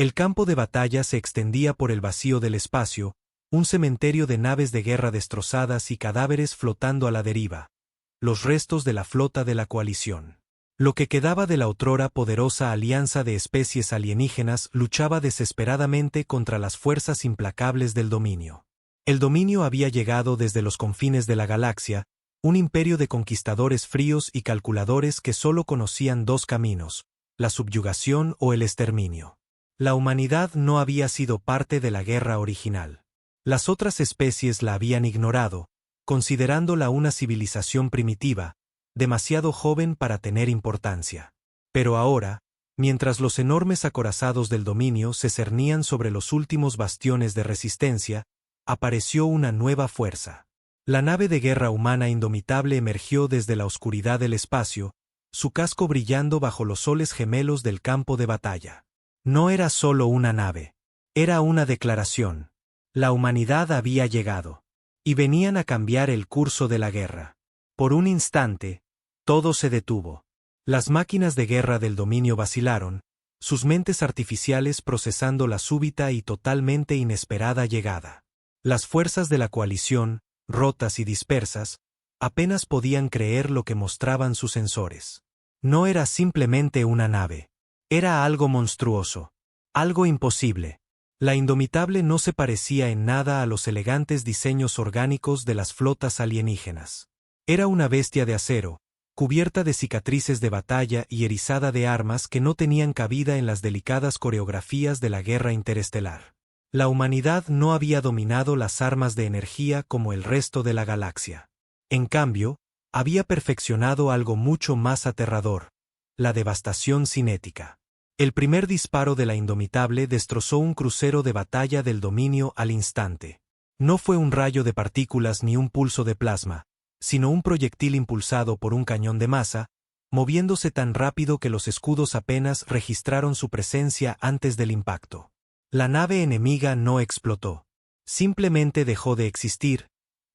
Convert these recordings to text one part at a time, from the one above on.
El campo de batalla se extendía por el vacío del espacio, un cementerio de naves de guerra destrozadas y cadáveres flotando a la deriva, los restos de la flota de la coalición. Lo que quedaba de la otrora poderosa alianza de especies alienígenas luchaba desesperadamente contra las fuerzas implacables del dominio. El dominio había llegado desde los confines de la galaxia, un imperio de conquistadores fríos y calculadores que solo conocían dos caminos, la subyugación o el exterminio. La humanidad no había sido parte de la guerra original. Las otras especies la habían ignorado, considerándola una civilización primitiva, demasiado joven para tener importancia. Pero ahora, mientras los enormes acorazados del dominio se cernían sobre los últimos bastiones de resistencia, apareció una nueva fuerza. La nave de guerra humana indomitable emergió desde la oscuridad del espacio, su casco brillando bajo los soles gemelos del campo de batalla. No era solo una nave, era una declaración. La humanidad había llegado. Y venían a cambiar el curso de la guerra. Por un instante, todo se detuvo. Las máquinas de guerra del dominio vacilaron, sus mentes artificiales procesando la súbita y totalmente inesperada llegada. Las fuerzas de la coalición, rotas y dispersas, apenas podían creer lo que mostraban sus sensores. No era simplemente una nave. Era algo monstruoso. Algo imposible. La indomitable no se parecía en nada a los elegantes diseños orgánicos de las flotas alienígenas. Era una bestia de acero, cubierta de cicatrices de batalla y erizada de armas que no tenían cabida en las delicadas coreografías de la guerra interestelar. La humanidad no había dominado las armas de energía como el resto de la galaxia. En cambio, había perfeccionado algo mucho más aterrador: la devastación cinética. El primer disparo de la indomitable destrozó un crucero de batalla del dominio al instante. No fue un rayo de partículas ni un pulso de plasma, sino un proyectil impulsado por un cañón de masa, moviéndose tan rápido que los escudos apenas registraron su presencia antes del impacto. La nave enemiga no explotó. Simplemente dejó de existir,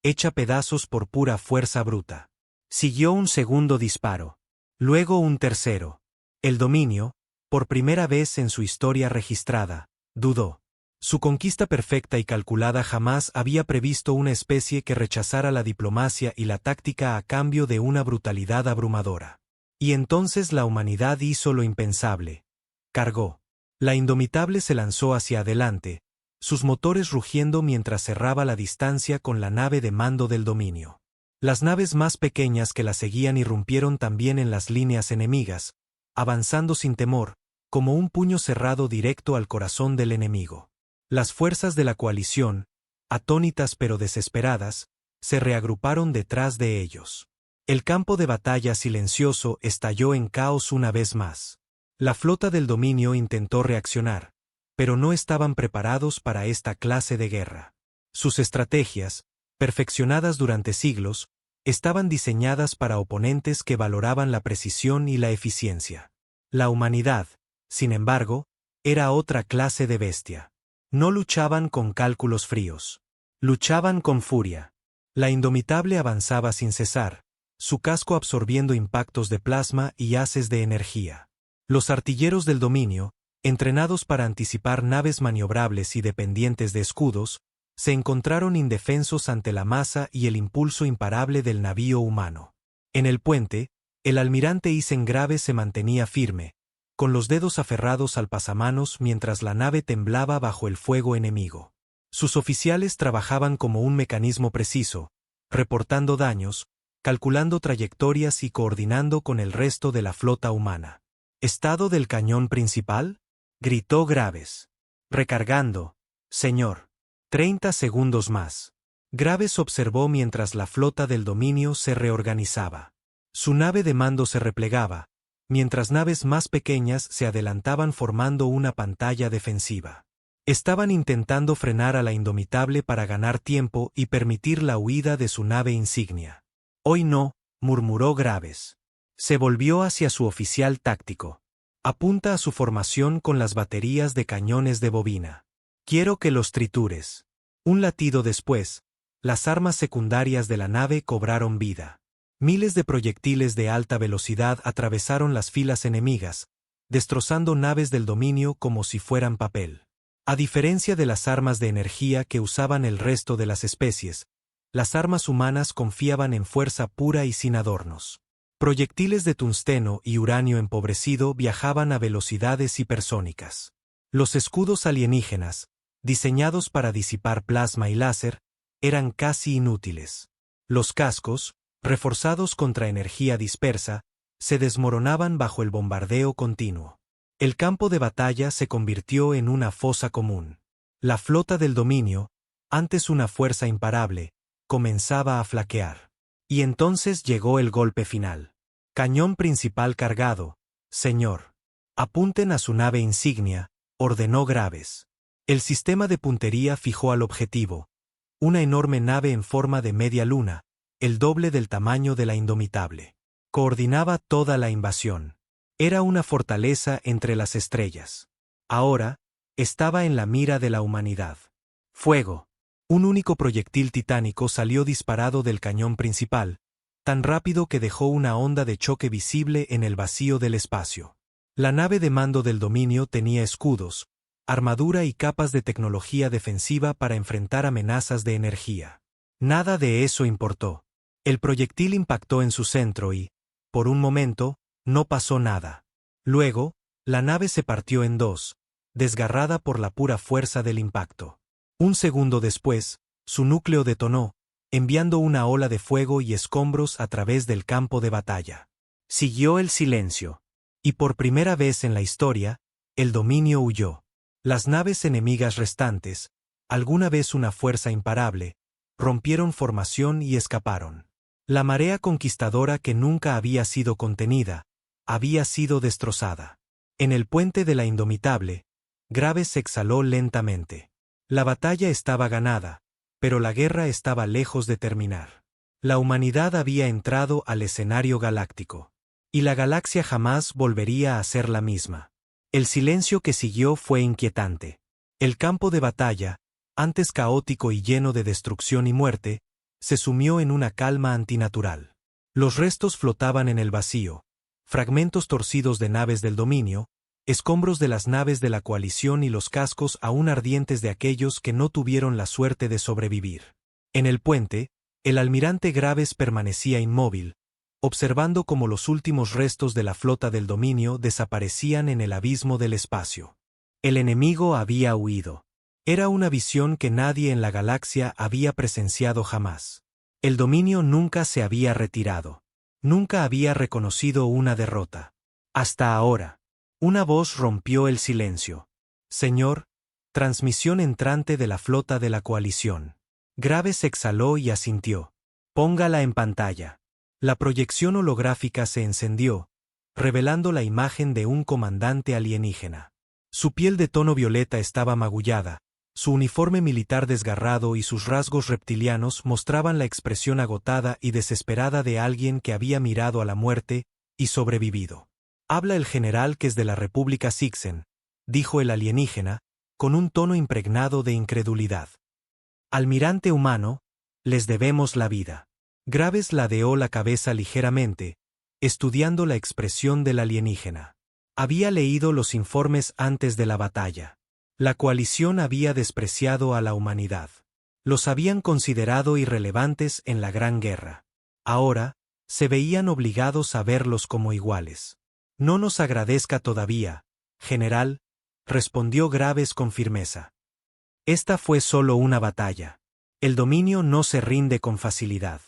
hecha pedazos por pura fuerza bruta. Siguió un segundo disparo. Luego un tercero. El dominio, por primera vez en su historia registrada, dudó. Su conquista perfecta y calculada jamás había previsto una especie que rechazara la diplomacia y la táctica a cambio de una brutalidad abrumadora. Y entonces la humanidad hizo lo impensable. Cargó. La indomitable se lanzó hacia adelante, sus motores rugiendo mientras cerraba la distancia con la nave de mando del dominio. Las naves más pequeñas que la seguían irrumpieron también en las líneas enemigas, avanzando sin temor, como un puño cerrado directo al corazón del enemigo. Las fuerzas de la coalición, atónitas pero desesperadas, se reagruparon detrás de ellos. El campo de batalla silencioso estalló en caos una vez más. La flota del dominio intentó reaccionar, pero no estaban preparados para esta clase de guerra. Sus estrategias, perfeccionadas durante siglos, estaban diseñadas para oponentes que valoraban la precisión y la eficiencia. La humanidad, sin embargo, era otra clase de bestia. No luchaban con cálculos fríos. Luchaban con furia. La indomitable avanzaba sin cesar, su casco absorbiendo impactos de plasma y haces de energía. Los artilleros del dominio, entrenados para anticipar naves maniobrables y dependientes de escudos, se encontraron indefensos ante la masa y el impulso imparable del navío humano. En el puente, el almirante Isengrave se mantenía firme, con los dedos aferrados al pasamanos mientras la nave temblaba bajo el fuego enemigo. Sus oficiales trabajaban como un mecanismo preciso, reportando daños, calculando trayectorias y coordinando con el resto de la flota humana. ¿Estado del cañón principal?, gritó Graves. Recargando, señor. 30 segundos más. Graves observó mientras la flota del dominio se reorganizaba. Su nave de mando se replegaba, mientras naves más pequeñas se adelantaban formando una pantalla defensiva. Estaban intentando frenar a la indomitable para ganar tiempo y permitir la huida de su nave insignia. Hoy no, murmuró Graves. Se volvió hacia su oficial táctico. Apunta a su formación con las baterías de cañones de bobina. Quiero que los tritures. Un latido después, las armas secundarias de la nave cobraron vida. Miles de proyectiles de alta velocidad atravesaron las filas enemigas, destrozando naves del dominio como si fueran papel. A diferencia de las armas de energía que usaban el resto de las especies, las armas humanas confiaban en fuerza pura y sin adornos. Proyectiles de tungsteno y uranio empobrecido viajaban a velocidades hipersónicas. Los escudos alienígenas, diseñados para disipar plasma y láser, eran casi inútiles. Los cascos, reforzados contra energía dispersa, se desmoronaban bajo el bombardeo continuo. El campo de batalla se convirtió en una fosa común. La flota del dominio, antes una fuerza imparable, comenzaba a flaquear. Y entonces llegó el golpe final. Cañón principal cargado, señor. Apunten a su nave insignia, ordenó Graves. El sistema de puntería fijó al objetivo, una enorme nave en forma de media luna, el doble del tamaño de la Indomitable. Coordinaba toda la invasión. Era una fortaleza entre las estrellas. Ahora, estaba en la mira de la humanidad. Fuego. Un único proyectil titánico salió disparado del cañón principal, tan rápido que dejó una onda de choque visible en el vacío del espacio. La nave de mando del dominio tenía escudos, armadura y capas de tecnología defensiva para enfrentar amenazas de energía. Nada de eso importó. El proyectil impactó en su centro y, por un momento, no pasó nada. Luego, la nave se partió en dos, desgarrada por la pura fuerza del impacto. Un segundo después, su núcleo detonó, enviando una ola de fuego y escombros a través del campo de batalla. Siguió el silencio. Y por primera vez en la historia, el dominio huyó. Las naves enemigas restantes, alguna vez una fuerza imparable, rompieron formación y escaparon. La marea conquistadora que nunca había sido contenida, había sido destrozada. En el puente de la Indomitable, Graves exhaló lentamente. La batalla estaba ganada, pero la guerra estaba lejos de terminar. La humanidad había entrado al escenario galáctico. Y la galaxia jamás volvería a ser la misma. El silencio que siguió fue inquietante. El campo de batalla, antes caótico y lleno de destrucción y muerte, se sumió en una calma antinatural. Los restos flotaban en el vacío, fragmentos torcidos de naves del dominio, escombros de las naves de la coalición y los cascos aún ardientes de aquellos que no tuvieron la suerte de sobrevivir. En el puente, el almirante Graves permanecía inmóvil, observando cómo los últimos restos de la flota del dominio desaparecían en el abismo del espacio. El enemigo había huido. Era una visión que nadie en la galaxia había presenciado jamás. El dominio nunca se había retirado. Nunca había reconocido una derrota. Hasta ahora. Una voz rompió el silencio. Señor, transmisión entrante de la flota de la coalición. Graves exhaló y asintió. Póngala en pantalla. La proyección holográfica se encendió, revelando la imagen de un comandante alienígena. Su piel de tono violeta estaba magullada, su uniforme militar desgarrado y sus rasgos reptilianos mostraban la expresión agotada y desesperada de alguien que había mirado a la muerte y sobrevivido. Habla el general que es de la República Sixen, dijo el alienígena, con un tono impregnado de incredulidad. Almirante humano, les debemos la vida. Graves ladeó la cabeza ligeramente, estudiando la expresión del alienígena. Había leído los informes antes de la batalla. La coalición había despreciado a la humanidad. Los habían considerado irrelevantes en la Gran Guerra. Ahora, se veían obligados a verlos como iguales. No nos agradezca todavía, general, respondió Graves con firmeza. Esta fue solo una batalla. El dominio no se rinde con facilidad.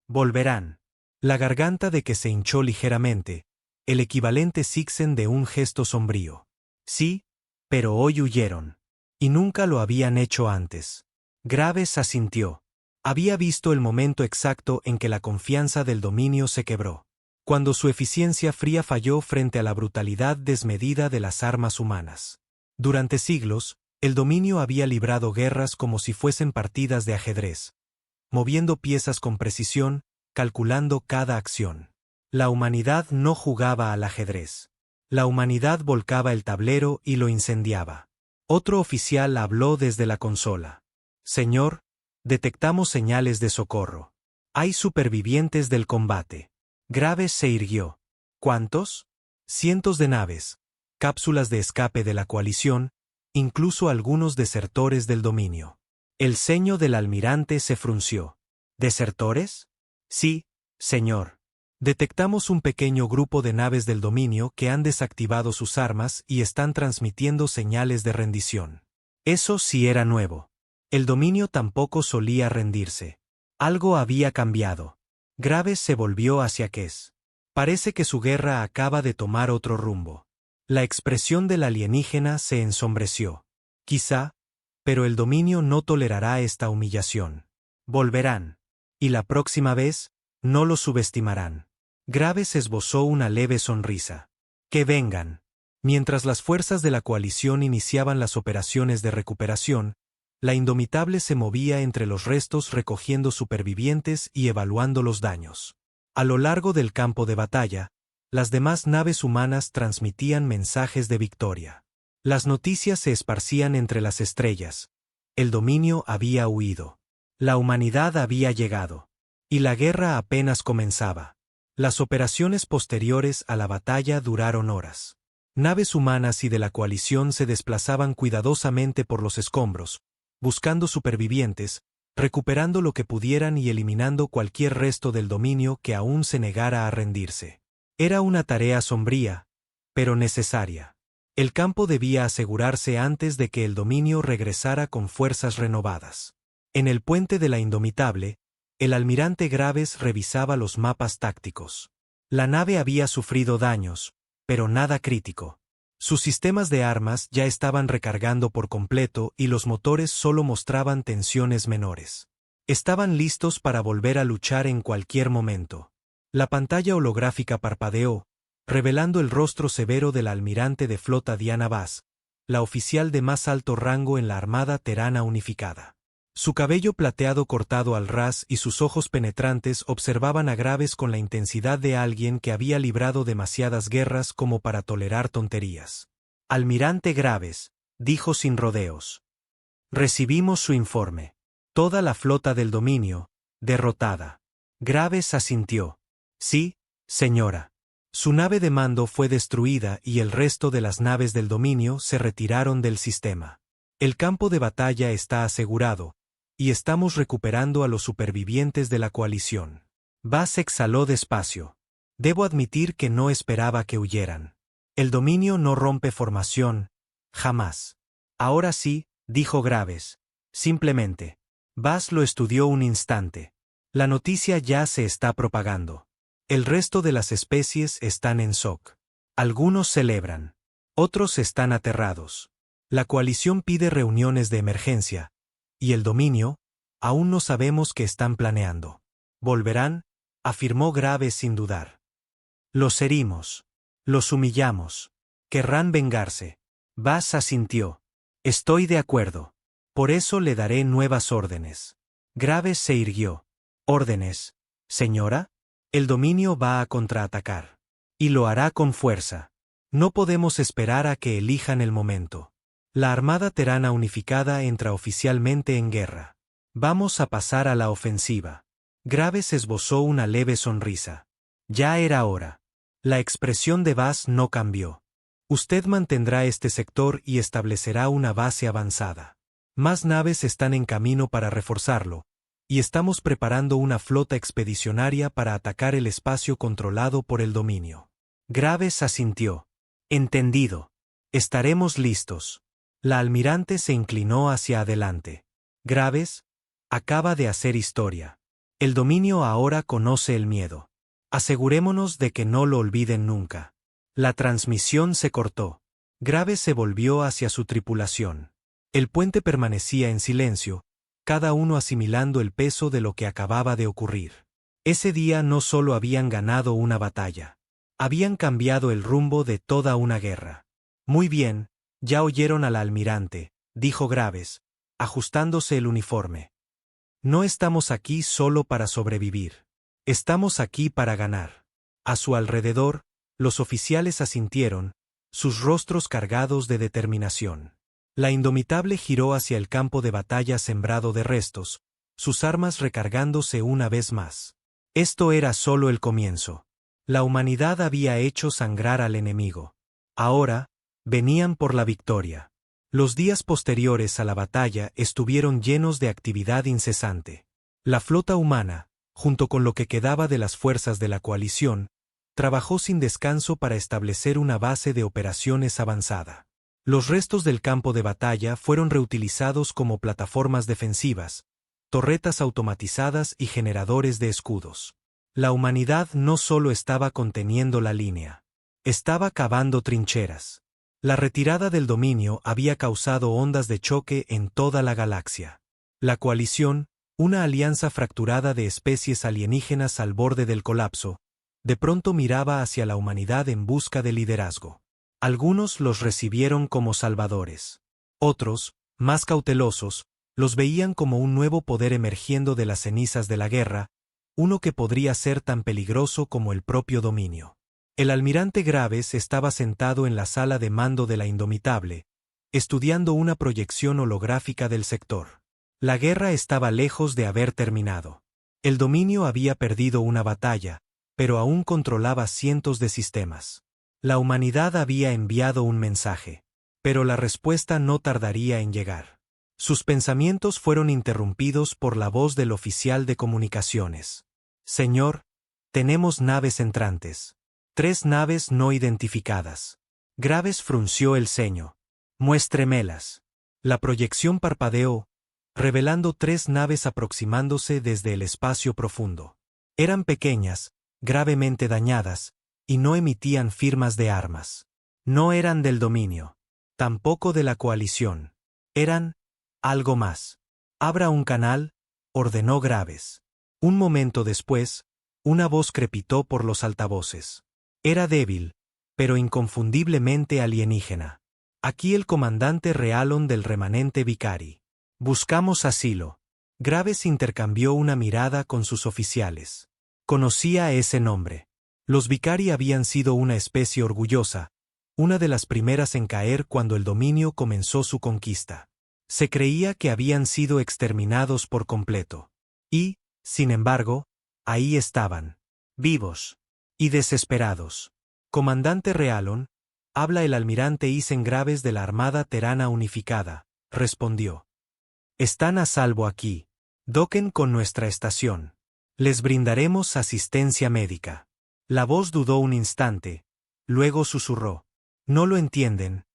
Volverán. La garganta de que se hinchó ligeramente, el equivalente Sixen de un gesto sombrío. Sí, pero hoy huyeron. Y nunca lo habían hecho antes. Graves asintió. Había visto el momento exacto en que la confianza del dominio se quebró. Cuando su eficiencia fría falló frente a la brutalidad desmedida de las armas humanas. Durante siglos, el dominio había librado guerras como si fuesen partidas de ajedrez, moviendo piezas con precisión, calculando cada acción. La humanidad no jugaba al ajedrez. La humanidad volcaba el tablero y lo incendiaba. Otro oficial habló desde la consola. Señor, detectamos señales de socorro. Hay supervivientes del combate. Graves se irguió. ¿Cuántos? Cientos de naves, cápsulas de escape de la coalición, incluso algunos desertores del dominio. El ceño del almirante se frunció. ¿Desertores? Sí, señor. Detectamos un pequeño grupo de naves del dominio que han desactivado sus armas y están transmitiendo señales de rendición. Eso sí era nuevo. El dominio tampoco solía rendirse. Algo había cambiado. Graves se volvió hacia Kes. Parece que su guerra acaba de tomar otro rumbo. La expresión del alienígena se ensombreció. Quizá, pero el dominio no tolerará esta humillación. Volverán. Y la próxima vez, no lo subestimarán. Graves esbozó una leve sonrisa. Que vengan. Mientras las fuerzas de la coalición iniciaban las operaciones de recuperación, la Indomitable se movía entre los restos recogiendo supervivientes y evaluando los daños. A lo largo del campo de batalla, las demás naves humanas transmitían mensajes de victoria. Las noticias se esparcían entre las estrellas. El dominio había huido. La humanidad había llegado. Y la guerra apenas comenzaba. Las operaciones posteriores a la batalla duraron horas. Naves humanas y de la coalición se desplazaban cuidadosamente por los escombros, buscando supervivientes, recuperando lo que pudieran y eliminando cualquier resto del dominio que aún se negara a rendirse. Era una tarea sombría, pero necesaria. El campo debía asegurarse antes de que el dominio regresara con fuerzas renovadas. En el puente de la Indomitable, el almirante Graves revisaba los mapas tácticos. La nave había sufrido daños, pero nada crítico. Sus sistemas de armas ya estaban recargando por completo y los motores solo mostraban tensiones menores. Estaban listos para volver a luchar en cualquier momento. La pantalla holográfica parpadeó, revelando el rostro severo del almirante de flota Diana Bass, la oficial de más alto rango en la Armada Terana Unificada. Su cabello plateado cortado al ras y sus ojos penetrantes observaban a Graves con la intensidad de alguien que había librado demasiadas guerras como para tolerar tonterías. Almirante Graves, dijo sin rodeos. Recibimos su informe. Toda la flota del dominio, derrotada. Graves asintió. Sí, señora. Su nave de mando fue destruida y el resto de las naves del dominio se retiraron del sistema. El campo de batalla está asegurado, y estamos recuperando a los supervivientes de la coalición. Bass exhaló despacio. Debo admitir que no esperaba que huyeran. El dominio no rompe formación, jamás. Ahora sí, dijo Graves. Simplemente. Bass lo estudió un instante. La noticia ya se está propagando. El resto de las especies están en shock. Algunos celebran. Otros están aterrados. La coalición pide reuniones de emergencia. Y el dominio, aún no sabemos qué están planeando. Volverán, afirmó Graves sin dudar. Los herimos. Los humillamos. Querrán vengarse. Bass asintió. Estoy de acuerdo. Por eso le daré nuevas órdenes. Graves se irguió. ¿Órdenes, señora? El dominio va a contraatacar. Y lo hará con fuerza. No podemos esperar a que elijan el momento. La Armada Terana Unificada entra oficialmente en guerra. Vamos a pasar a la ofensiva. Graves esbozó una leve sonrisa. Ya era hora. La expresión de Bass no cambió. Usted mantendrá este sector y establecerá una base avanzada. Más naves están en camino para reforzarlo, y estamos preparando una flota expedicionaria para atacar el espacio controlado por el dominio. Graves asintió. Entendido. Estaremos listos. La almirante se inclinó hacia adelante. Graves, acaba de hacer historia. El dominio ahora conoce el miedo. Asegurémonos de que no lo olviden nunca. La transmisión se cortó. Graves se volvió hacia su tripulación. El puente permanecía en silencio, cada uno asimilando el peso de lo que acababa de ocurrir. Ese día no solo habían ganado una batalla. Habían cambiado el rumbo de toda una guerra. Muy bien. Ya oyeron al almirante, dijo Graves, ajustándose el uniforme. No estamos aquí solo para sobrevivir. Estamos aquí para ganar. A su alrededor, los oficiales asintieron, sus rostros cargados de determinación. La Indomitable giró hacia el campo de batalla sembrado de restos, sus armas recargándose una vez más. Esto era solo el comienzo. La humanidad había hecho sangrar al enemigo. Ahora, Venían por la victoria. Los días posteriores a la batalla estuvieron llenos de actividad incesante. La flota humana, junto con lo que quedaba de las fuerzas de la coalición, trabajó sin descanso para establecer una base de operaciones avanzada. Los restos del campo de batalla fueron reutilizados como plataformas defensivas, torretas automatizadas y generadores de escudos. La humanidad no solo estaba conteniendo la línea, estaba cavando trincheras. La retirada del dominio había causado ondas de choque en toda la galaxia. La coalición, una alianza fracturada de especies alienígenas al borde del colapso, de pronto miraba hacia la humanidad en busca de liderazgo. Algunos los recibieron como salvadores. Otros, más cautelosos, los veían como un nuevo poder emergiendo de las cenizas de la guerra, uno que podría ser tan peligroso como el propio dominio. El almirante Graves estaba sentado en la sala de mando de la Indomitable, estudiando una proyección holográfica del sector. La guerra estaba lejos de haber terminado. El dominio había perdido una batalla, pero aún controlaba cientos de sistemas. La humanidad había enviado un mensaje, pero la respuesta no tardaría en llegar. Sus pensamientos fueron interrumpidos por la voz del oficial de comunicaciones. Señor, tenemos naves entrantes. 3 naves no identificadas. Graves frunció el ceño. Muéstremelas. La proyección parpadeó, revelando 3 naves aproximándose desde el espacio profundo. Eran pequeñas, gravemente dañadas, y no emitían firmas de armas. No eran del dominio, tampoco de la coalición. Eran algo más. Abra un canal, ordenó Graves. Un momento después, una voz crepitó por los altavoces. Era débil, pero inconfundiblemente alienígena. Aquí el comandante Realon del remanente Vicari. Buscamos asilo. Graves intercambió una mirada con sus oficiales. Conocía ese nombre. Los Vicari habían sido una especie orgullosa, una de las primeras en caer cuando el dominio comenzó su conquista. Se creía que habían sido exterminados por completo. Y, sin embargo, ahí estaban, vivos y desesperados. Comandante Realon, habla el almirante Isen Graves de la Armada Terana Unificada, respondió. Están a salvo aquí. Doquen con nuestra estación. Les brindaremos asistencia médica. La voz dudó un instante, luego susurró. No lo entienden.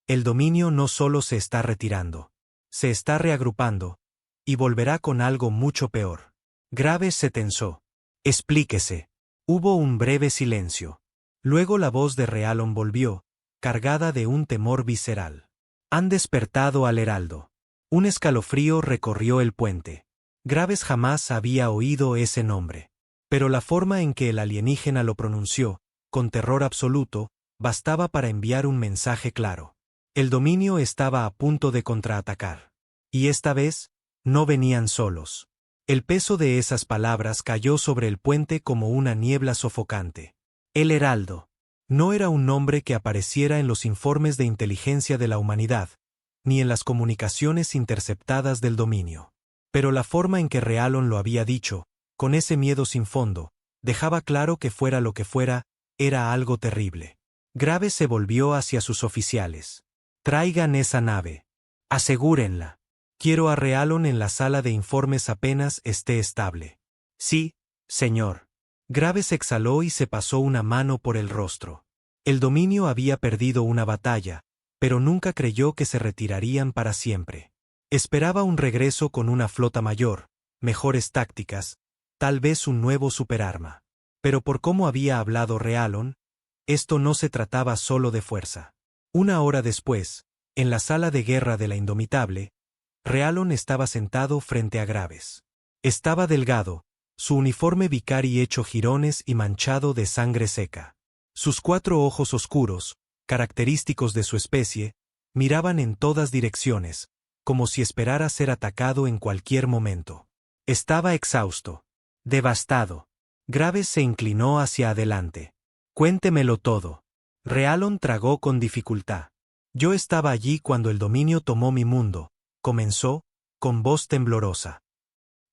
El dominio no solo se está retirando, se está reagrupando, y volverá con algo mucho peor. Graves se tensó. Explíquese. Hubo un breve silencio. Luego la voz de Realon volvió, cargada de un temor visceral. Han despertado al heraldo. Un escalofrío recorrió el puente. Graves jamás había oído ese nombre. Pero la forma en que el alienígena lo pronunció, con terror absoluto, bastaba para enviar un mensaje claro. El dominio estaba a punto de contraatacar. Y esta vez, no venían solos. El peso de esas palabras cayó sobre el puente como una niebla sofocante. El heraldo. No era un nombre que apareciera en los informes de inteligencia de la humanidad, ni en las comunicaciones interceptadas del dominio. Pero la forma en que Realon lo había dicho, con ese miedo sin fondo, dejaba claro que fuera lo que fuera, era algo terrible. Graves se volvió hacia sus oficiales. Traigan esa nave. Asegúrenla. Quiero a Realon en la sala de informes apenas esté estable. Sí, señor. Graves exhaló y se pasó una mano por el rostro. El dominio había perdido una batalla, pero nunca creyó que se retirarían para siempre. Esperaba un regreso con una flota mayor, mejores tácticas, tal vez un nuevo superarma. Pero por cómo había hablado Realon, esto no se trataba solo de fuerza. Una hora después, en la sala de guerra de la Indomitable, Realon estaba sentado frente a Graves. Estaba delgado, su uniforme Vicari hecho jirones y manchado de sangre seca. Sus 4 ojos oscuros, característicos de su especie, miraban en todas direcciones, como si esperara ser atacado en cualquier momento. Estaba exhausto, devastado. Graves se inclinó hacia adelante. Cuéntemelo todo. Realon tragó con dificultad. Yo estaba allí cuando el dominio tomó mi mundo, comenzó, con voz temblorosa.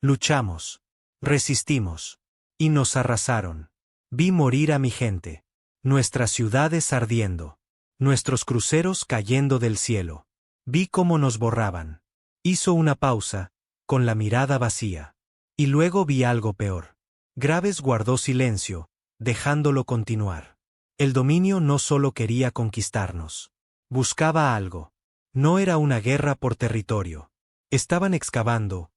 Luchamos. Resistimos. Y nos arrasaron. Vi morir a mi gente. Nuestras ciudades ardiendo. Nuestros cruceros cayendo del cielo. Vi cómo nos borraban. Hizo una pausa, con la mirada vacía. Y luego vi algo peor. Graves guardó silencio, dejándolo continuar. El dominio no solo quería conquistarnos. Buscaba algo. No era una guerra por territorio. Estaban excavando,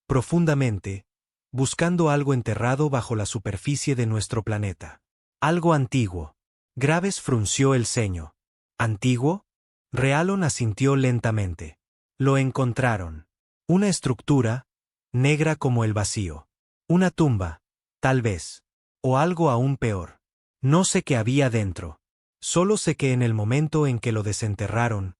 profundamente, buscando algo enterrado bajo la superficie de nuestro planeta. Algo antiguo. Graves frunció el ceño. ¿Antiguo? Realon asintió lentamente. Lo encontraron. Una estructura, negra como el vacío. Una tumba, tal vez. O algo aún peor. No sé qué había dentro. Solo sé que en el momento en que lo desenterraron,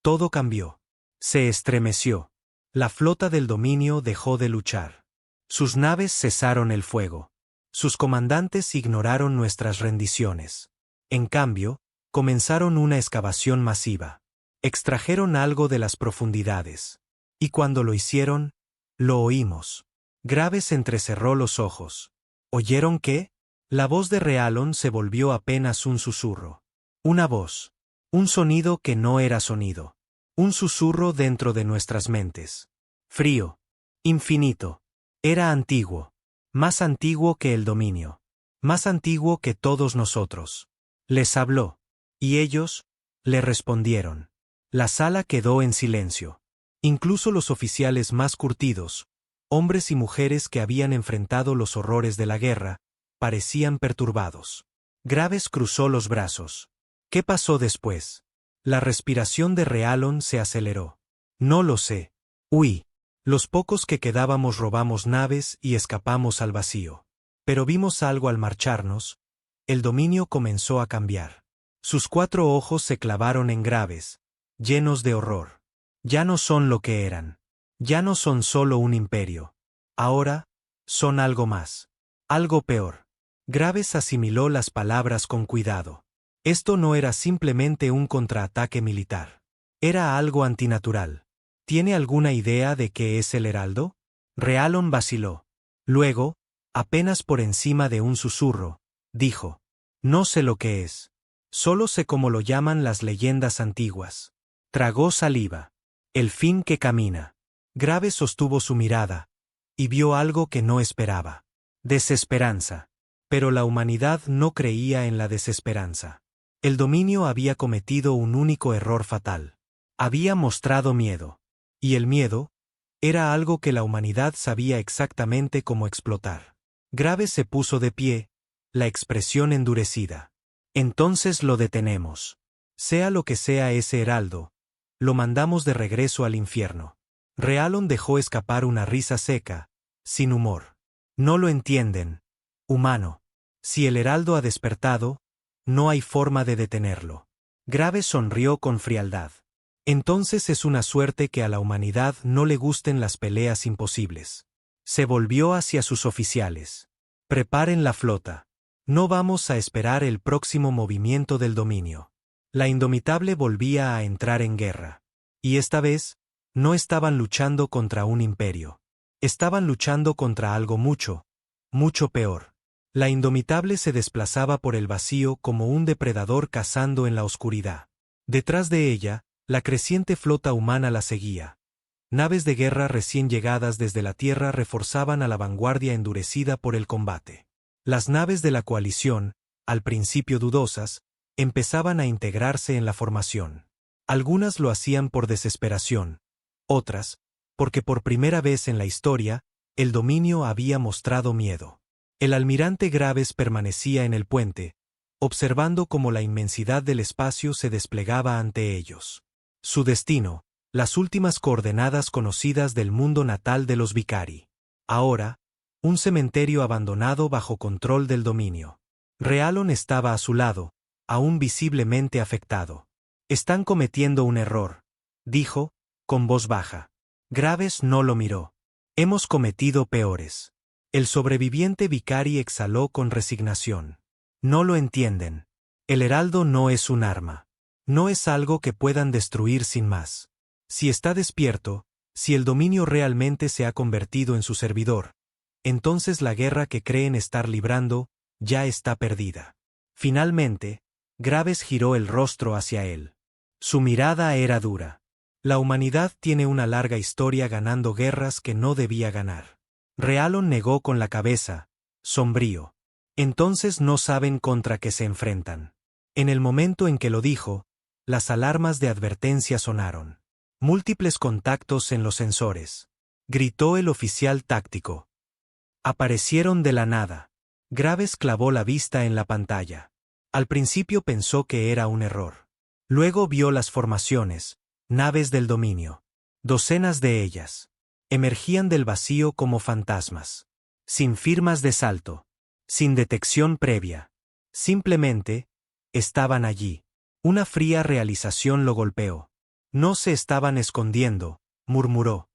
todo cambió. Se estremeció. La flota del dominio dejó de luchar. Sus naves cesaron el fuego. Sus comandantes ignoraron nuestras rendiciones. En cambio, comenzaron una excavación masiva. Extrajeron algo de las profundidades. Y cuando lo hicieron, lo oímos. Graves entrecerró los ojos. ¿Oyeron qué? La voz de Realon se volvió apenas un susurro. Una voz. Un sonido que no era sonido. Un susurro dentro de nuestras mentes. Frío. Infinito. Era antiguo. Más antiguo que el dominio. Más antiguo que todos nosotros. Les habló. Y ellos le respondieron. La sala quedó en silencio. Incluso los oficiales más curtidos, hombres y mujeres que habían enfrentado los horrores de la guerra, parecían perturbados. Graves cruzó los brazos. ¿Qué pasó después? La respiración de Realon se aceleró. No lo sé. Huí. Los pocos que quedábamos robamos naves y escapamos al vacío. Pero vimos algo al marcharnos. El dominio comenzó a cambiar. Sus 4 ojos se clavaron en Graves, llenos de horror. Ya no son lo que eran. Ya no son solo un imperio. Ahora, son algo más. Algo peor. Graves asimiló las palabras con cuidado. Esto no era simplemente un contraataque militar. Era algo antinatural. ¿Tiene alguna idea de qué es el heraldo? Realon vaciló. Luego, apenas por encima de un susurro, dijo: No sé lo que es. Solo sé cómo lo llaman las leyendas antiguas. Tragó saliva. El fin que camina. Graves sostuvo su mirada, y vio algo que no esperaba. Desesperanza. Pero la humanidad no creía en la desesperanza. El dominio había cometido un único error fatal. Había mostrado miedo. Y el miedo era algo que la humanidad sabía exactamente cómo explotar. Graves se puso de pie, la expresión endurecida. Entonces lo detenemos. Sea lo que sea ese heraldo, lo mandamos de regreso al infierno. Realon dejó escapar una risa seca, sin humor. No lo entienden, humano. Si el heraldo ha despertado, no hay forma de detenerlo. Graves sonrió con frialdad. Entonces es una suerte que a la humanidad no le gusten las peleas imposibles. Se volvió hacia sus oficiales. Preparen la flota. No vamos a esperar el próximo movimiento del dominio. La Indomitable volvía a entrar en guerra. Y esta vez, no estaban luchando contra un imperio. Estaban luchando contra algo mucho, mucho peor. La Indomitable se desplazaba por el vacío como un depredador cazando en la oscuridad. Detrás de ella, la creciente flota humana la seguía. Naves de guerra recién llegadas desde la Tierra reforzaban a la vanguardia endurecida por el combate. Las naves de la coalición, al principio dudosas, empezaban a integrarse en la formación. Algunas lo hacían por desesperación, otras, porque por primera vez en la historia, el dominio había mostrado miedo. El almirante Graves permanecía en el puente, observando cómo la inmensidad del espacio se desplegaba ante ellos. Su destino, las últimas coordenadas conocidas del mundo natal de los Vicari. Ahora, un cementerio abandonado bajo control del dominio. Realon estaba a su lado, aún visiblemente afectado. Están cometiendo un error, dijo, con voz baja. Graves no lo miró. Hemos cometido peores. El sobreviviente Vicari exhaló con resignación. No lo entienden. El heraldo no es un arma. No es algo que puedan destruir sin más. Si está despierto, si el dominio realmente se ha convertido en su servidor, entonces la guerra que creen estar librando ya está perdida. Finalmente, Graves giró el rostro hacia él. Su mirada era dura. La humanidad tiene una larga historia ganando guerras que no debía ganar. Realon negó con la cabeza, sombrío. Entonces no saben contra qué se enfrentan. En el momento en que lo dijo, las alarmas de advertencia sonaron. Múltiples contactos en los sensores. Gritó el oficial táctico. Aparecieron de la nada. Graves clavó la vista en la pantalla. Al principio pensó que era un error. Luego vio las formaciones, naves del dominio. Docenas de ellas. Emergían del vacío como fantasmas. Sin firmas de salto. Sin detección previa. Simplemente, estaban allí. Una fría realización lo golpeó. No se estaban escondiendo, murmuró.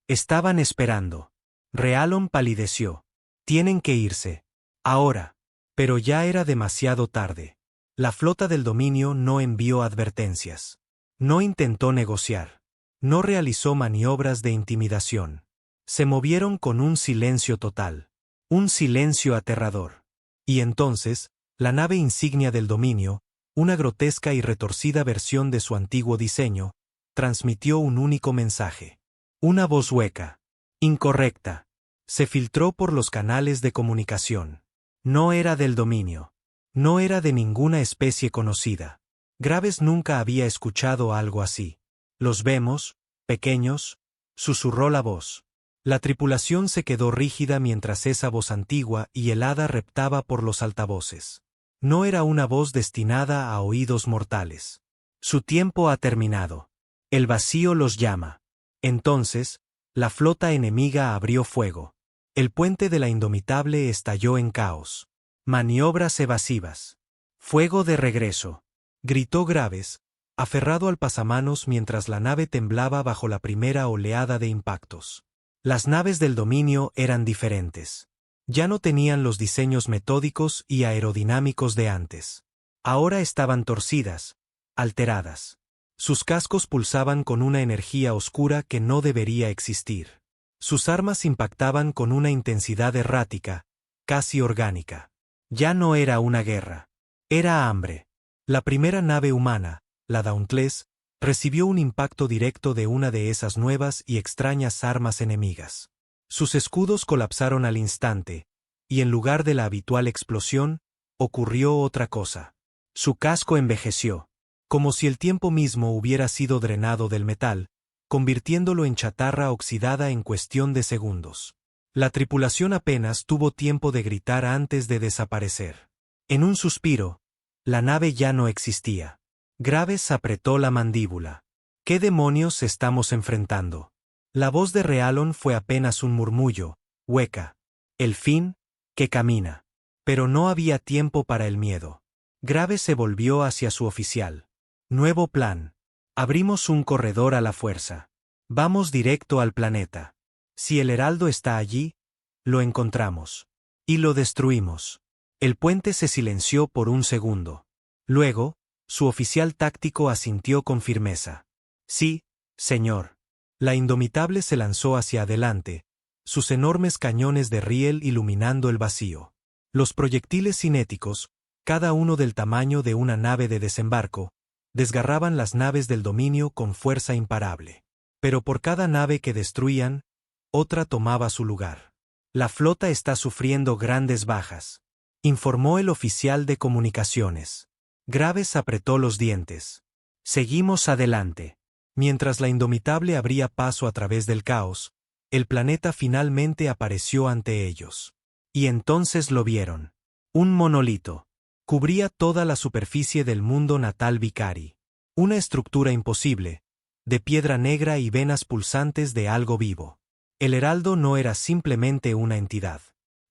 Estaban esperando. Realon palideció. Tienen que irse. Ahora. Pero ya era demasiado tarde. La flota del dominio no envió advertencias. No intentó negociar. No realizó maniobras de intimidación. Se movieron con un silencio total. Un silencio aterrador. Y entonces, la nave insignia del dominio, una grotesca y retorcida versión de su antiguo diseño, transmitió un único mensaje. Una voz hueca. Incorrecta. Se filtró por los canales de comunicación. No era del dominio. No era de ninguna especie conocida. Graves nunca había escuchado algo así. Los vemos, pequeños, susurró la voz. La tripulación se quedó rígida mientras esa voz antigua y helada reptaba por los altavoces. No era una voz destinada a oídos mortales. Su tiempo ha terminado. El vacío los llama. Entonces, la flota enemiga abrió fuego. El puente de la Indomitable estalló en caos. Maniobras evasivas. Fuego de regreso. Gritó Graves, aferrado al pasamanos mientras la nave temblaba bajo la primera oleada de impactos. Las naves del dominio eran diferentes. Ya no tenían los diseños metódicos y aerodinámicos de antes. Ahora estaban torcidas, alteradas. Sus cascos pulsaban con una energía oscura que no debería existir. Sus armas impactaban con una intensidad errática, casi orgánica. Ya no era una guerra. Era hambre. La primera nave humana, la Dauntless, recibió un impacto directo de una de esas nuevas y extrañas armas enemigas. Sus escudos colapsaron al instante, y en lugar de la habitual explosión, ocurrió otra cosa. Su casco envejeció, como si el tiempo mismo hubiera sido drenado del metal, convirtiéndolo en chatarra oxidada en cuestión de segundos. La tripulación apenas tuvo tiempo de gritar antes de desaparecer. En un suspiro, la nave ya no existía. Graves apretó la mandíbula. ¿Qué demonios estamos enfrentando? La voz de Realon fue apenas un murmullo, hueca. El fin, que camina. Pero no había tiempo para el miedo. Graves se volvió hacia su oficial. Nuevo plan. Abrimos un corredor a la fuerza. Vamos directo al planeta. Si el Heraldo está allí, lo encontramos. Y lo destruimos. El puente se silenció por un segundo. Luego, su oficial táctico asintió con firmeza. Sí, señor. La Indomitable se lanzó hacia adelante, sus enormes cañones de riel iluminando el vacío. Los proyectiles cinéticos, cada uno del tamaño de una nave de desembarco, desgarraban las naves del dominio con fuerza imparable. Pero por cada nave que destruían, otra tomaba su lugar. La flota está sufriendo grandes bajas, informó el oficial de comunicaciones. Graves apretó los dientes. Seguimos adelante. Mientras la Indomitable abría paso a través del caos, el planeta finalmente apareció ante ellos. Y entonces lo vieron. Un monolito. Cubría toda la superficie del mundo natal Vicari. Una estructura imposible, de piedra negra y venas pulsantes de algo vivo. El Heraldo no era simplemente una entidad.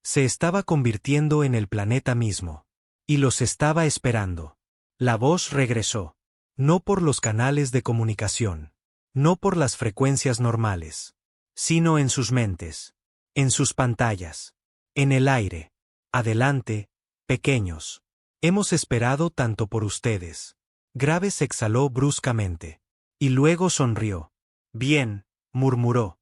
Se estaba convirtiendo en el planeta mismo. Y los estaba esperando. La voz regresó. No por los canales de comunicación. No por las frecuencias normales. Sino en sus mentes. En sus pantallas. En el aire. Adelante, pequeños. Hemos esperado tanto por ustedes. Graves exhaló bruscamente. Y luego sonrió. Bien, murmuró.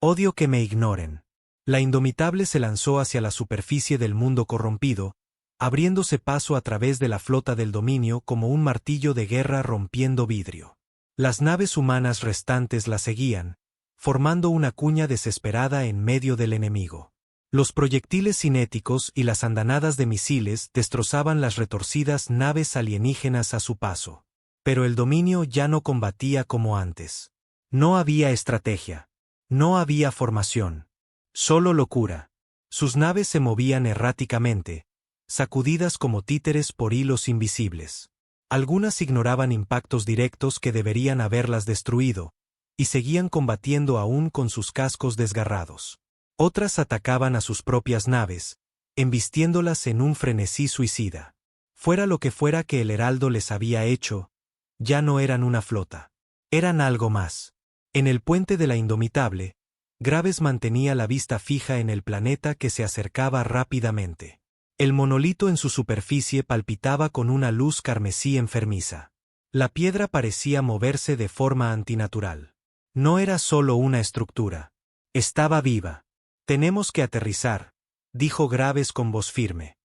Odio que me ignoren. La Indomitable se lanzó hacia la superficie del mundo corrompido, abriéndose paso a través de la flota del dominio como un martillo de guerra rompiendo vidrio. Las naves humanas restantes la seguían, formando una cuña desesperada en medio del enemigo. Los proyectiles cinéticos y las andanadas de misiles destrozaban las retorcidas naves alienígenas a su paso. Pero el dominio ya no combatía como antes. No había estrategia. No había formación. Solo locura. Sus naves se movían erráticamente, sacudidas como títeres por hilos invisibles. Algunas ignoraban impactos directos que deberían haberlas destruido, y seguían combatiendo aún con sus cascos desgarrados. Otras atacaban a sus propias naves, embistiéndolas en un frenesí suicida. Fuera lo que fuera que el Heraldo les había hecho, ya no eran una flota. Eran algo más. En el puente de la Indomitable, Graves mantenía la vista fija en el planeta que se acercaba rápidamente. El monolito en su superficie palpitaba con una luz carmesí enfermiza. La piedra parecía moverse de forma antinatural. No era solo una estructura. Estaba viva. «Tenemos que aterrizar», dijo Graves con voz firme.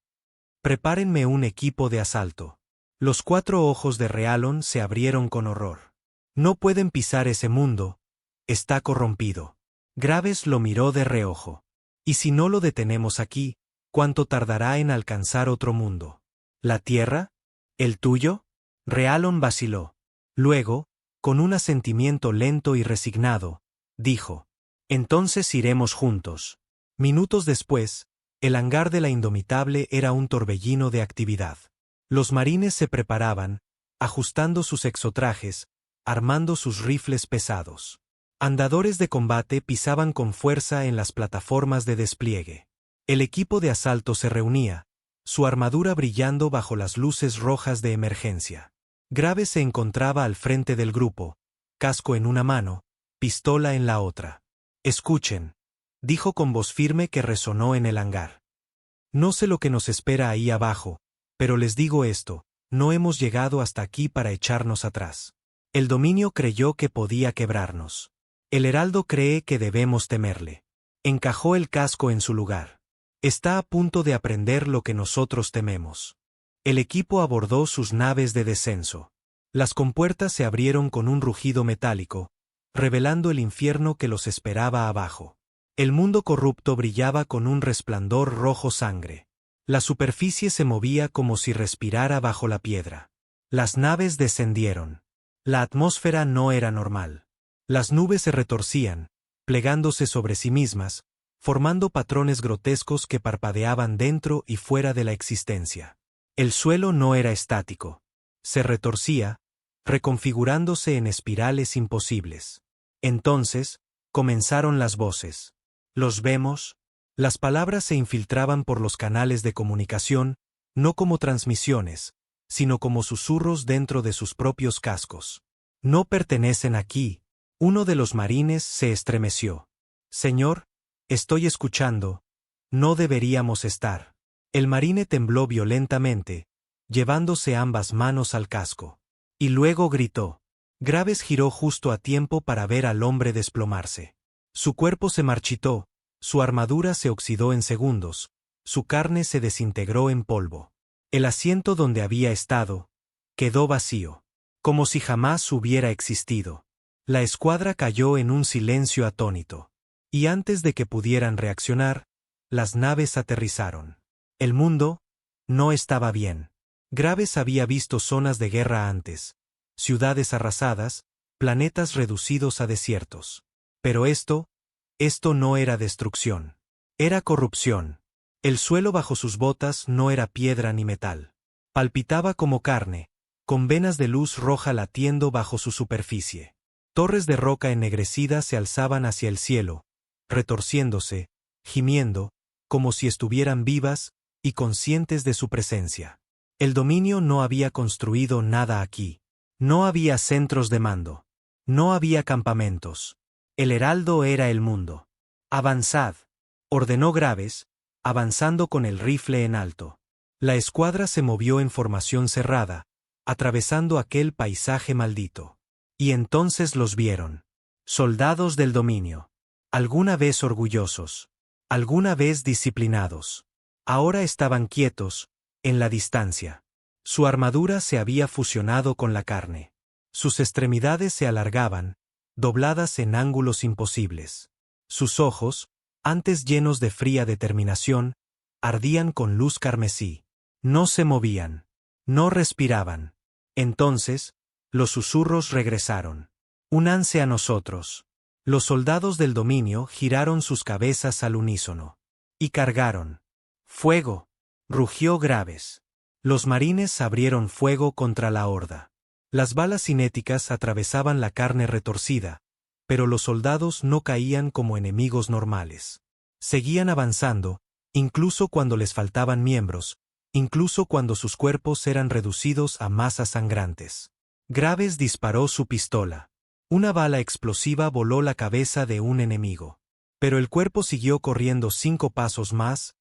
«Prepárenme un equipo de asalto». Los 4 ojos de Realon se abrieron con horror. «No pueden pisar ese mundo. Está corrompido». Graves lo miró de reojo. «¿Y si no lo detenemos aquí, cuánto tardará en alcanzar otro mundo? ¿La Tierra? ¿El tuyo?» Realon vaciló. Luego, con un asentimiento lento y resignado, dijo: «Entonces iremos juntos». Minutos después, el hangar de la Indomitable era un torbellino de actividad. Los marines se preparaban, ajustando sus exotrajes, armando sus rifles pesados. Andadores de combate pisaban con fuerza en las plataformas de despliegue. El equipo de asalto se reunía, su armadura brillando bajo las luces rojas de emergencia. Graves se encontraba al frente del grupo, casco en una mano, pistola en la otra. «Escuchen», dijo con voz firme que resonó en el hangar. «No sé lo que nos espera ahí abajo, pero les digo esto, no hemos llegado hasta aquí para echarnos atrás. El dominio creyó que podía quebrarnos. El Heraldo cree que debemos temerle». Encajó el casco en su lugar. «Está a punto de aprender lo que nosotros tememos». El equipo abordó sus naves de descenso. Las compuertas se abrieron con un rugido metálico, revelando el infierno que los esperaba abajo. El mundo corrupto brillaba con un resplandor rojo sangre. La superficie se movía como si respirara bajo la piedra. Las naves descendieron. La atmósfera no era normal. Las nubes se retorcían, plegándose sobre sí mismas, formando patrones grotescos que parpadeaban dentro y fuera de la existencia. El suelo no era estático. Se retorcía, reconfigurándose en espirales imposibles. Entonces, comenzaron las voces. «¿Los vemos?» Las palabras se infiltraban por los canales de comunicación, no como transmisiones, sino como susurros dentro de sus propios cascos. «No pertenecen aquí». Uno de los marines se estremeció. «Señor, estoy escuchando. No deberíamos estar». El marine tembló violentamente, llevándose ambas manos al casco. Y luego gritó. Graves giró justo a tiempo para ver al hombre desplomarse. Su cuerpo se marchitó, su armadura se oxidó en segundos, su carne se desintegró en polvo. El asiento donde había estado quedó vacío, como si jamás hubiera existido. La escuadra cayó en un silencio atónito. Y antes de que pudieran reaccionar, las naves aterrizaron. El mundo no estaba bien. Graves había visto zonas de guerra antes, ciudades arrasadas, planetas reducidos a desiertos. Pero esto no era destrucción. Era corrupción. El suelo bajo sus botas no era piedra ni metal. Palpitaba como carne, con venas de luz roja latiendo bajo su superficie. Torres de roca ennegrecida se alzaban hacia el cielo, retorciéndose, gimiendo, como si estuvieran vivas y conscientes de su presencia. El dominio no había construido nada aquí. No había centros de mando. No había campamentos. El heraldo era el mundo. «Avanzad», ordenó Graves, avanzando con el rifle en alto. La escuadra se movió en formación cerrada, atravesando aquel paisaje maldito. Y entonces los vieron. Soldados del dominio. Alguna vez orgullosos. Alguna vez disciplinados. Ahora estaban quietos, en la distancia. Su armadura se había fusionado con la carne. Sus extremidades se alargaban, dobladas en ángulos imposibles. Sus ojos, antes llenos de fría determinación, ardían con luz carmesí. No se movían. No respiraban. Entonces, los susurros regresaron. Únanse a nosotros. Los soldados del dominio giraron sus cabezas al unísono. Y cargaron. ¡Fuego! Rugió Graves. Los marines abrieron fuego contra la horda. Las balas cinéticas atravesaban la carne retorcida, pero los soldados no caían como enemigos normales. Seguían avanzando, incluso cuando les faltaban miembros, incluso cuando sus cuerpos eran reducidos a masas sangrantes. Graves disparó su pistola. Una bala explosiva voló la cabeza de un enemigo. Pero el cuerpo siguió corriendo 5 pasos más,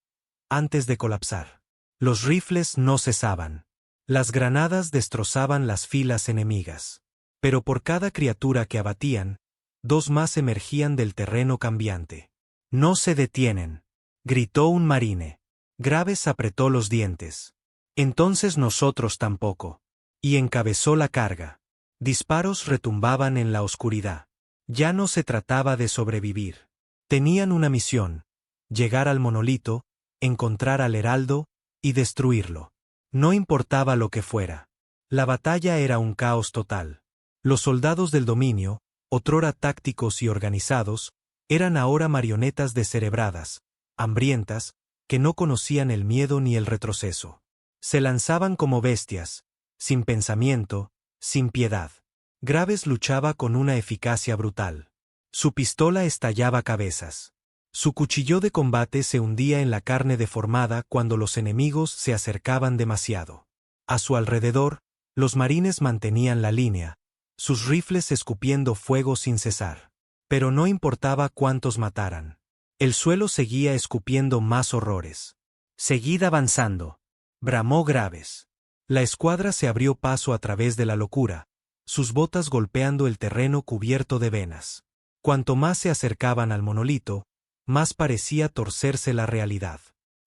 antes de colapsar. Los rifles no cesaban. Las granadas destrozaban las filas enemigas. Pero por cada criatura que abatían, 2 más emergían del terreno cambiante. «No se detienen», gritó un marine. Graves apretó los dientes. «Entonces nosotros tampoco». Y encabezó la carga. Disparos retumbaban en la oscuridad. Ya no se trataba de sobrevivir. Tenían una misión: llegar al monolito, encontrar al heraldo y destruirlo. No importaba lo que fuera. La batalla era un caos total. Los soldados del dominio, otrora tácticos y organizados, eran ahora marionetas descerebradas, hambrientas, que no conocían el miedo ni el retroceso. Se lanzaban como bestias, sin pensamiento, sin piedad. Graves luchaba con una eficacia brutal. Su pistola estallaba cabezas. Su cuchillo de combate se hundía en la carne deformada cuando los enemigos se acercaban demasiado. A su alrededor, los marines mantenían la línea, sus rifles escupiendo fuego sin cesar. Pero no importaba cuántos mataran. El suelo seguía escupiendo más horrores. «Seguid avanzando», bramó Graves. La escuadra se abrió paso a través de la locura, sus botas golpeando el terreno cubierto de venas. Cuanto más se acercaban al monolito, más parecía torcerse la realidad.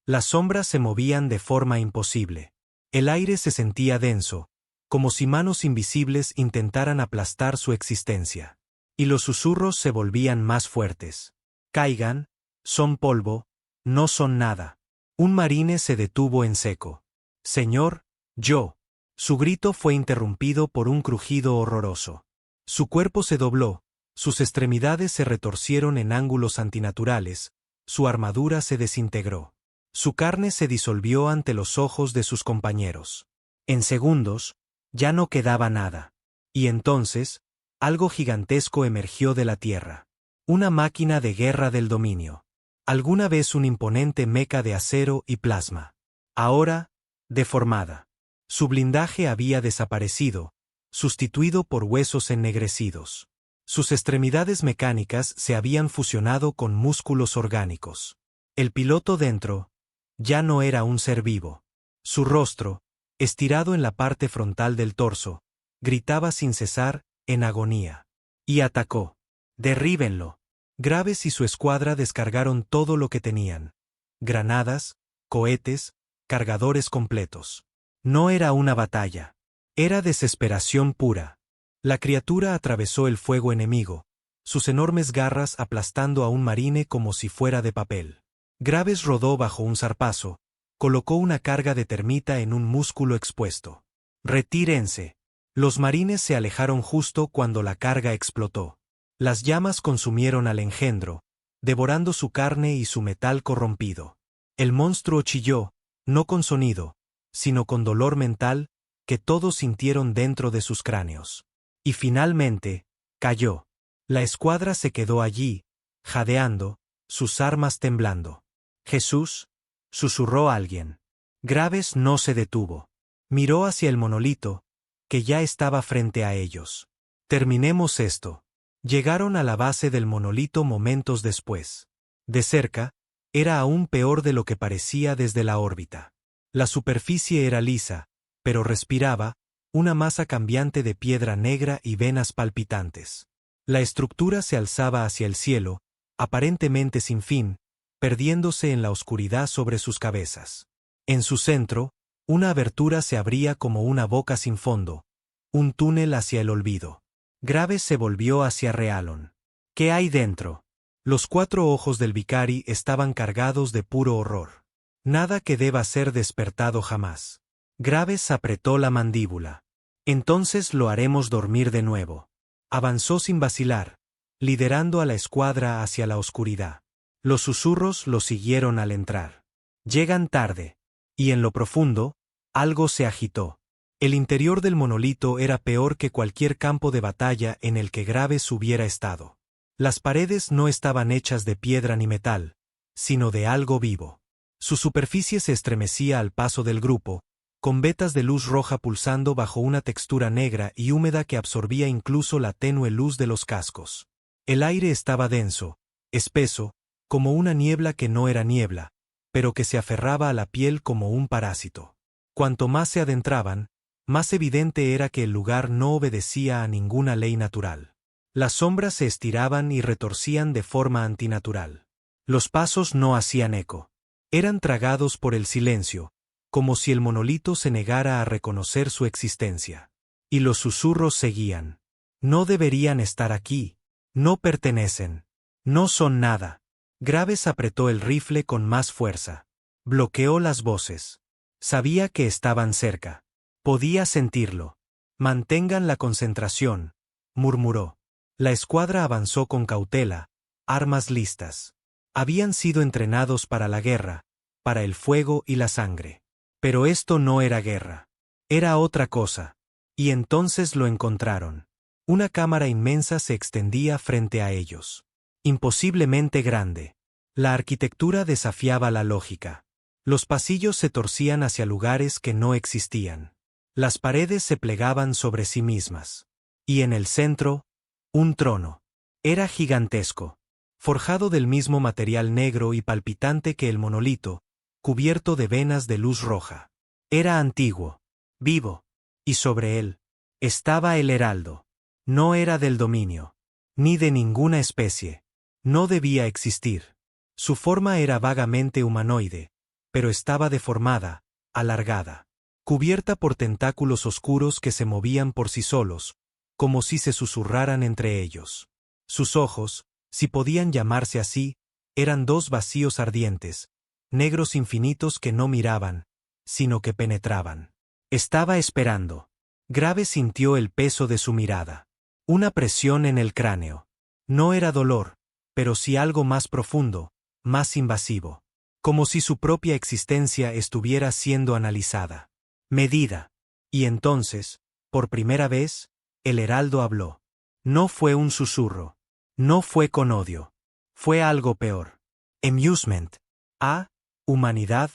Las sombras se movían de forma imposible. El aire se sentía denso, como si manos invisibles intentaran aplastar su existencia. Y los susurros se volvían más fuertes. «Caigan, son polvo, no son nada». Un marine se detuvo en seco. «Señor, yo». Su grito fue interrumpido por un crujido horroroso. Su cuerpo se dobló, sus extremidades se retorcieron en ángulos antinaturales, su armadura se desintegró. Su carne se disolvió ante los ojos de sus compañeros. En segundos, ya no quedaba nada. Y entonces, algo gigantesco emergió de la tierra. Una máquina de guerra del dominio. Alguna vez un imponente meca de acero y plasma. Ahora, deformada. Su blindaje había desaparecido, sustituido por huesos ennegrecidos. Sus extremidades mecánicas se habían fusionado con músculos orgánicos. El piloto dentro ya no era un ser vivo. Su rostro, estirado en la parte frontal del torso, gritaba sin cesar, en agonía. Y atacó. «Derríbenlo». Graves y su escuadra descargaron todo lo que tenían. Granadas, cohetes, cargadores completos. No era una batalla. Era desesperación pura. La criatura atravesó el fuego enemigo, sus enormes garras aplastando a un marine como si fuera de papel. Graves rodó bajo un zarpazo, colocó una carga de termita en un músculo expuesto. «Retírense». Los marines se alejaron justo cuando la carga explotó. Las llamas consumieron al engendro, devorando su carne y su metal corrompido. El monstruo chilló, no con sonido, sino con dolor mental, que todos sintieron dentro de sus cráneos. Y finalmente, cayó. La escuadra se quedó allí, jadeando, sus armas temblando. «Jesús», susurró alguien. Graves no se detuvo. Miró hacia el monolito, que ya estaba frente a ellos. «Terminemos esto». Llegaron a la base del monolito momentos después. De cerca, era aún peor de lo que parecía desde la órbita. La superficie era lisa, pero respiraba, una masa cambiante de piedra negra y venas palpitantes. La estructura se alzaba hacia el cielo, aparentemente sin fin, perdiéndose en la oscuridad sobre sus cabezas. En su centro, Una abertura se abría como una boca sin fondo, un túnel hacia el olvido. Graves se volvió hacia Rheallon. ¿Qué hay dentro? Los 4 ojos del Vicari estaban cargados de puro horror. Nada que deba ser despertado jamás. Graves apretó la mandíbula. Entonces lo haremos dormir de nuevo. Avanzó sin vacilar, liderando a la escuadra hacia la oscuridad. Los susurros lo siguieron al entrar. Llegan tarde. Y en lo profundo, algo se agitó. El interior del monolito era peor que cualquier campo de batalla en el que Graves hubiera estado. Las paredes no estaban hechas de piedra ni metal, sino de algo vivo. Su superficie se estremecía al paso del grupo, con vetas de luz roja pulsando bajo una textura negra y húmeda que absorbía incluso la tenue luz de los cascos. El aire estaba denso, espeso, como una niebla que no era niebla, pero que se aferraba a la piel como un parásito. Cuanto más se adentraban, más evidente era que el lugar no obedecía a ninguna ley natural. Las sombras se estiraban y retorcían de forma antinatural. Los pasos no hacían eco. Eran tragados por el silencio, como si el monolito se negara a reconocer su existencia. Y los susurros seguían. No deberían estar aquí. No pertenecen. No son nada. Graves apretó el rifle con más fuerza. Bloqueó las voces. Sabía que estaban cerca. Podía sentirlo. Mantengan la concentración, murmuró. La escuadra avanzó con cautela, armas listas. Habían sido entrenados para la guerra, para el fuego y la sangre. Pero esto no era guerra. Era otra cosa. Y entonces lo encontraron. Una cámara inmensa se extendía frente a ellos. Imposiblemente grande. La arquitectura desafiaba la lógica. Los pasillos se torcían hacia lugares que no existían. Las paredes se plegaban sobre sí mismas. Y en el centro, un trono. Era gigantesco, forjado del mismo material negro y palpitante que el monolito, cubierto de venas de luz roja. Era antiguo, vivo, y sobre él estaba el heraldo. No era del dominio, ni de ninguna especie. No debía existir. Su forma era vagamente humanoide, pero estaba deformada, alargada, cubierta por tentáculos oscuros que se movían por sí solos, como si se susurraran entre ellos. Sus ojos, si podían llamarse así, eran 2 vacíos ardientes, negros infinitos que no miraban, sino que penetraban. Estaba esperando. Graves sintió el peso de su mirada. Una presión en el cráneo. No era dolor, pero sí algo más profundo, más invasivo. Como si su propia existencia estuviera siendo analizada, medida. Y entonces, por primera vez, el heraldo habló. No fue un susurro. No fue con odio. Fue algo peor. Amusement. Ah, humanidad,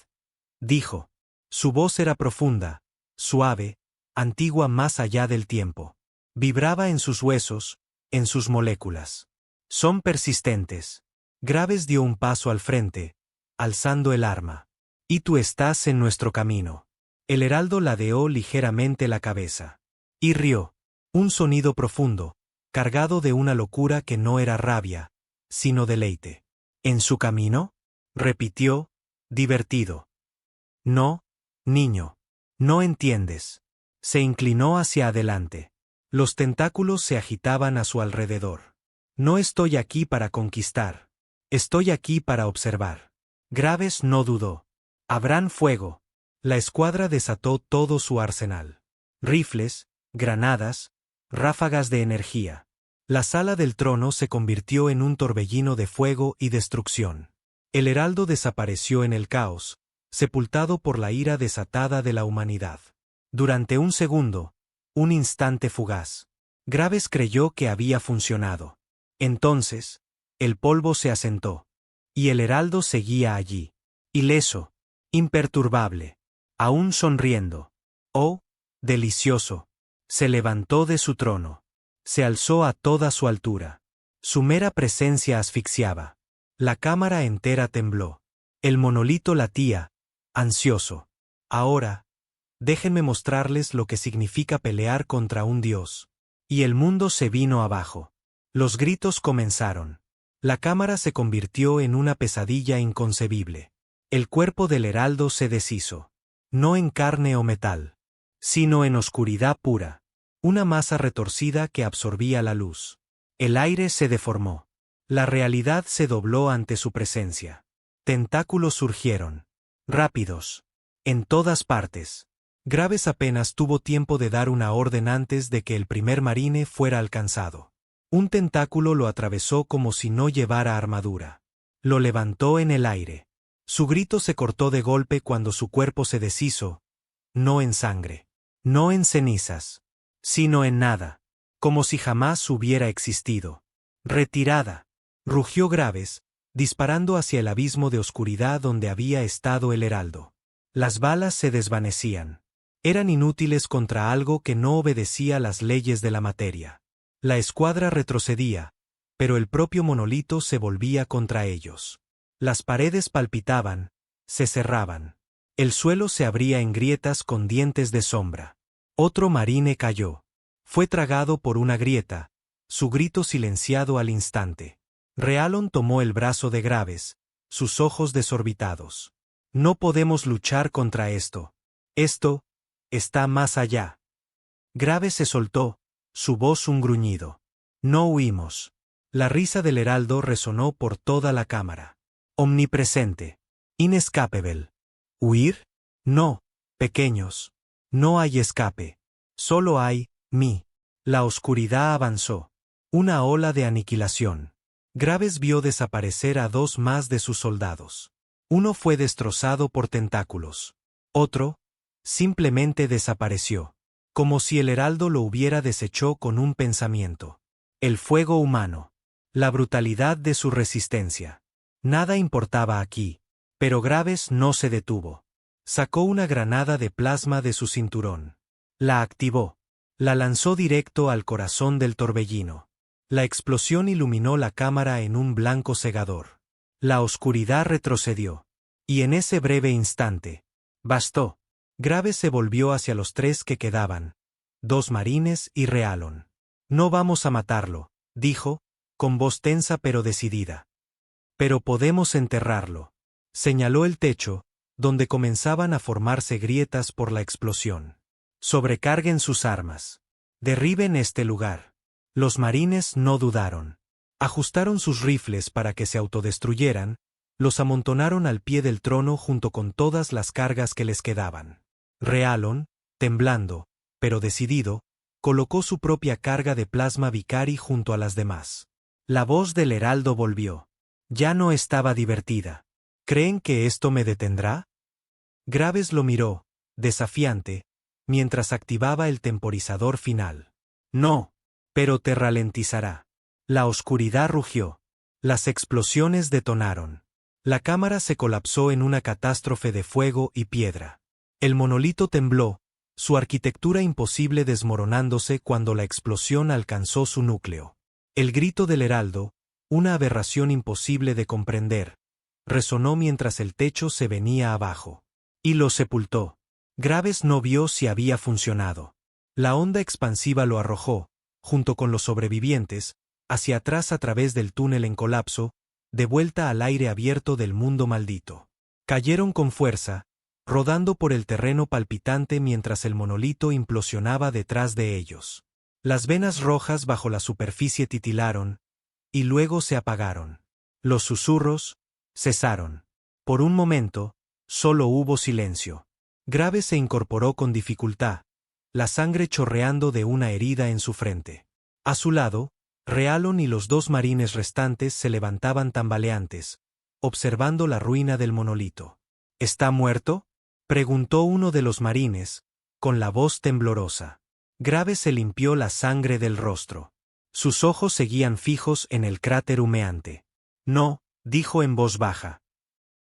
dijo. Su voz era profunda, suave, antigua más allá del tiempo. Vibraba en sus huesos, en sus moléculas. Son persistentes. Graves dio un paso al frente, alzando el arma. Y tú estás en nuestro camino. El heraldo ladeó ligeramente la cabeza. Y rió. Un sonido profundo, cargado de una locura que no era rabia, sino deleite. ¿En su camino? Repitió, divertido. No, niño. No entiendes. Se inclinó hacia adelante. Los tentáculos se agitaban a su alrededor. No estoy aquí para conquistar. Estoy aquí para observar. Graves no dudó. Habrán fuego. La escuadra desató todo su arsenal. Rifles, granadas, ráfagas de energía. La sala del trono se convirtió en un torbellino de fuego y destrucción. El heraldo desapareció en el caos, sepultado por la ira desatada de la humanidad. Durante un segundo, un instante fugaz, Graves creyó que había funcionado. Entonces, el polvo se asentó. Y el heraldo seguía allí, ileso, imperturbable, aún sonriendo. Oh, delicioso. Se levantó de su trono. Se alzó a toda su altura. Su mera presencia asfixiaba. La cámara entera tembló. El monolito latía, ansioso. Ahora, déjenme mostrarles lo que significa pelear contra un dios. Y el mundo se vino abajo. Los gritos comenzaron. La cámara se convirtió en una pesadilla inconcebible. El cuerpo del heraldo se deshizo. no en carne o metal, sino en oscuridad pura, una masa retorcida que absorbía la luz. El aire se deformó. La realidad se dobló ante su presencia. Tentáculos surgieron. Rápidos. En todas partes. Graves apenas tuvo tiempo de dar una orden antes de que el primer marine fuera alcanzado. Un tentáculo lo atravesó como si no llevara armadura. Lo levantó en el aire. Su grito se cortó de golpe cuando su cuerpo se deshizo, no en sangre, no en cenizas, sino en nada, como si jamás hubiera existido. Retirada, rugió Graves, disparando hacia el abismo de oscuridad donde había estado el heraldo. Las balas se desvanecían. Eran inútiles contra algo que no obedecía las leyes de la materia. La escuadra retrocedía, pero el propio monolito se volvía contra ellos. Las paredes palpitaban, se cerraban. El suelo se abría en grietas con dientes de sombra. Otro marine cayó. Fue tragado por una grieta, su grito silenciado al instante. Realon tomó el brazo de Graves, sus ojos desorbitados. No podemos luchar contra esto. Esto está más allá. Graves se soltó, su voz un gruñido. No huimos. La risa del heraldo resonó por toda la cámara. Omnipresente. Inescapable. ¿Huir? No, pequeños. No hay escape. Solo hay, mí. La oscuridad avanzó. Una ola de aniquilación. Graves vio desaparecer a dos más de sus soldados. Uno fue destrozado por tentáculos. Otro, simplemente desapareció. Como si el heraldo lo hubiera desechó con un pensamiento. El fuego humano. La brutalidad de su resistencia. Nada importaba aquí. Pero Graves no se detuvo. Sacó una granada de plasma de su cinturón. La activó. La lanzó directo al corazón del torbellino. La explosión iluminó la cámara en un blanco cegador. La oscuridad retrocedió. Y en ese breve instante, bastó. Graves se volvió hacia los tres que quedaban. 2 marines y Realon. No vamos a matarlo, dijo, con voz tensa pero decidida. Pero podemos enterrarlo. Señaló el techo, donde comenzaban a formarse grietas por la explosión. Sobrecarguen sus armas. Derriben este lugar. Los marines no dudaron. Ajustaron sus rifles para que se autodestruyeran, los amontonaron al pie del trono junto con todas las cargas que les quedaban. Realon, temblando, pero decidido, colocó su propia carga de plasma Vicari junto a las demás. La voz del heraldo volvió. Ya no estaba divertida. ¿Creen que esto me detendrá? Graves lo miró, desafiante, mientras activaba el temporizador final. No, pero te ralentizará. La oscuridad rugió. Las explosiones detonaron. La cámara se colapsó en una catástrofe de fuego y piedra. El monolito tembló, su arquitectura imposible desmoronándose cuando la explosión alcanzó su núcleo. El grito del heraldo, una aberración imposible de comprender, resonó mientras el techo se venía abajo. Y lo sepultó. Graves no vio si había funcionado. La onda expansiva lo arrojó, junto con los sobrevivientes, hacia atrás a través del túnel en colapso, de vuelta al aire abierto del mundo maldito. Cayeron con fuerza, rodando por el terreno palpitante mientras el monolito implosionaba detrás de ellos. Las venas rojas bajo la superficie titilaron, y luego se apagaron. Los susurros cesaron. Por un momento, solo hubo silencio. Graves se incorporó con dificultad, la sangre chorreando de una herida en su frente. A su lado, Realon y los 2 marines restantes se levantaban tambaleantes, observando la ruina del monolito. ¿Está muerto?, preguntó uno de los marines, con la voz temblorosa. Graves se limpió la sangre del rostro. Sus ojos seguían fijos en el cráter humeante. No, dijo en voz baja.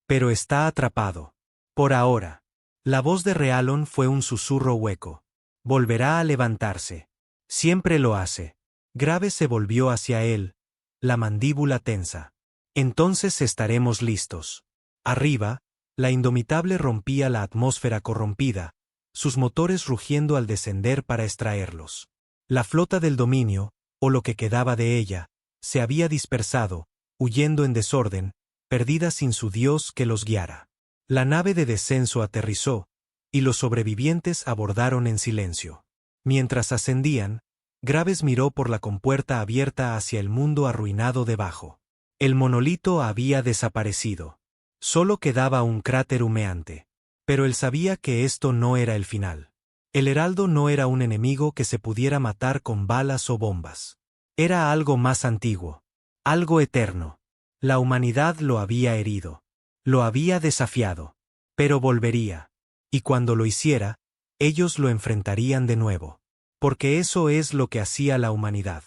Pero está atrapado. Por ahora. La voz de Realon fue un susurro hueco. Volverá a levantarse. Siempre lo hace. Graves se volvió hacia él, la mandíbula tensa. Entonces estaremos listos. Arriba, la Indomitable rompía la atmósfera corrompida, sus motores rugiendo al descender para extraerlos. La flota del dominio, o lo que quedaba de ella, se había dispersado, huyendo en desorden, perdida sin su dios que los guiara. La nave de descenso aterrizó, y los sobrevivientes abordaron en silencio. Mientras ascendían, Graves miró por la compuerta abierta hacia el mundo arruinado debajo. El monolito había desaparecido. Solo quedaba un cráter humeante. Pero él sabía que esto no era el final. El Heraldo no era un enemigo que se pudiera matar con balas o bombas. Era algo más antiguo. Algo eterno. La humanidad lo había herido. Lo había desafiado. Pero volvería. Y cuando lo hiciera, ellos lo enfrentarían de nuevo. Porque eso es lo que hacía la humanidad.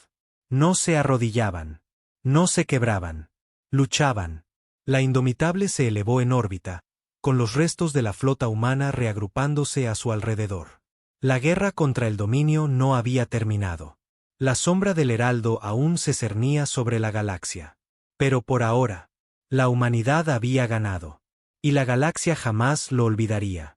No se arrodillaban. No se quebraban. Luchaban. La Indomitable se elevó en órbita, con los restos de la flota humana reagrupándose a su alrededor. La guerra contra el dominio no había terminado. La sombra del Heraldo aún se cernía sobre la galaxia. Pero por ahora, la humanidad había ganado. Y la galaxia jamás lo olvidaría.